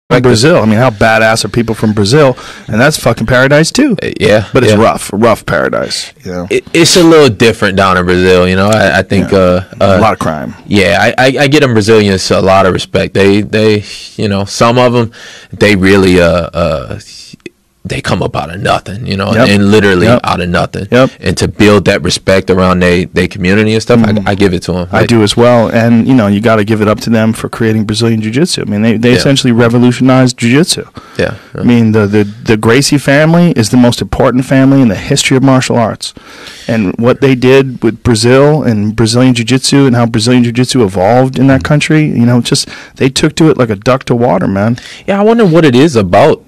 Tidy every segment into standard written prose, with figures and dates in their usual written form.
Brazil. I mean, how badass are people from Brazil? And that's fucking paradise too. Yeah, but it's rough paradise. You know, it's a little different down in Brazil. You know, I think a lot of crime. Yeah, I get them Brazilians a lot of respect. They you know, some of them, they really they come up out of nothing, you know, and literally out of nothing. And to build that respect around their community and stuff, I give it to them. I do as well. And, you know, you got to give it up to them for creating Brazilian Jiu Jitsu. I mean, they essentially revolutionized Jiu Jitsu. I mean, the Gracie family is the most important family in the history of martial arts. And what they did with Brazil and Brazilian Jiu Jitsu and how Brazilian Jiu Jitsu evolved in that country, you know, just they took to it like a duck to water, man. Yeah, I wonder what it is about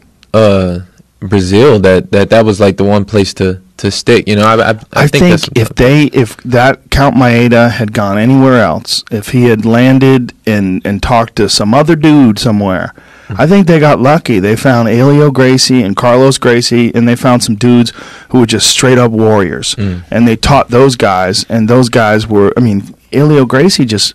Brazil that was like the one place to stick. You know, I think if that Count Maeda had gone anywhere else, if he had landed and talked to some other dude somewhere, I think they got lucky. They found Helio Gracie and Carlos Gracie, and they found some dudes who were just straight up warriors, and they taught those guys, and those guys were, I mean, Helio Gracie just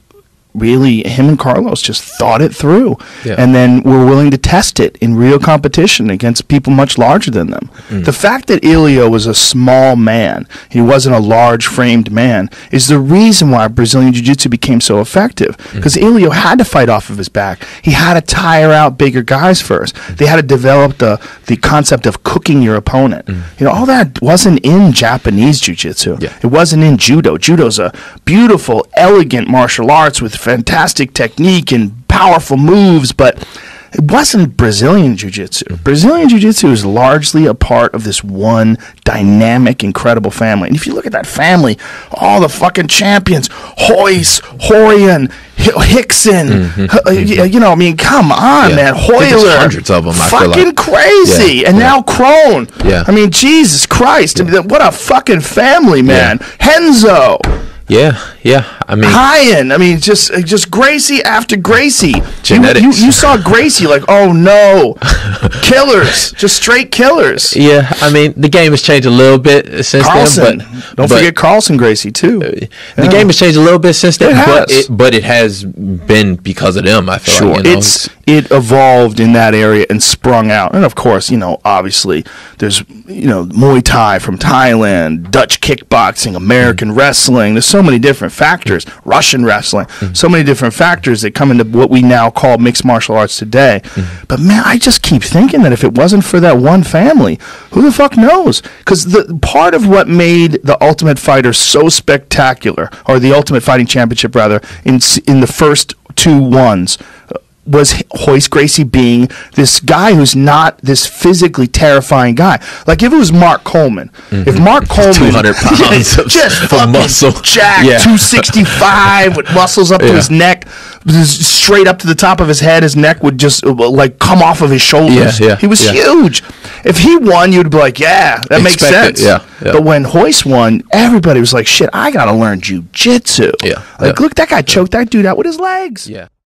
really, him and Carlos just thought it through, and then were willing to test it in real competition against people much larger than them. The fact that Helio was a small man, he wasn't a large-framed man, is the reason why Brazilian Jiu-Jitsu became so effective, because Helio had to fight off of his back. He had to tire out bigger guys first. They had to develop the concept of cooking your opponent. You know, all that wasn't in Japanese Jiu-Jitsu. It wasn't in Judo. Judo's a beautiful, elegant martial arts with fantastic technique and powerful moves, but it wasn't Brazilian Jiu-Jitsu. Brazilian Jiu-Jitsu is largely a part of this one dynamic, incredible family. And if you look at that family, all the fucking champions, Royce, Horian, Hickson, you know, I mean, come on, man. Hoyler. Hundreds of them, I fucking feel like. crazy. And now Crone. I mean, Jesus Christ. I mean, what a fucking family, man. Henzo. I mean, Hyan. I mean, just Gracie after Gracie. Genetics. You saw Gracie like, oh no, killers, just straight killers. Yeah, I mean, the game has changed a little bit since Carlson. then. Don't forget Carlson Gracie too. The game has changed a little bit since then, but it has been because of them. I feel like, you know? It evolved in that area and sprung out. And of course, you know, obviously, there's, you know, Muay Thai from Thailand, Dutch kickboxing, American wrestling. There's so many different factors. Russian wrestling. So many different factors that come into what we now call mixed martial arts today. But man, I just keep thinking that if it wasn't for that one family, who the fuck knows? Because the part of what made the Ultimate Fighter so spectacular, or the Ultimate Fighting Championship rather, in the first two ones, was Royce Gracie being this guy who's not this physically terrifying guy. Like if it was Mark Coleman, if Mark Coleman 200 pounds of just muscle, jacked, 265 with muscles up to his neck, straight up to the top of his head, his neck would just like come off of his shoulders. He was huge. If he won, you'd be like, yeah, that makes sense. But when Royce won, everybody was like, shit, I gotta learn jiu-jitsu. Like, look, that guy choked that dude out with his legs.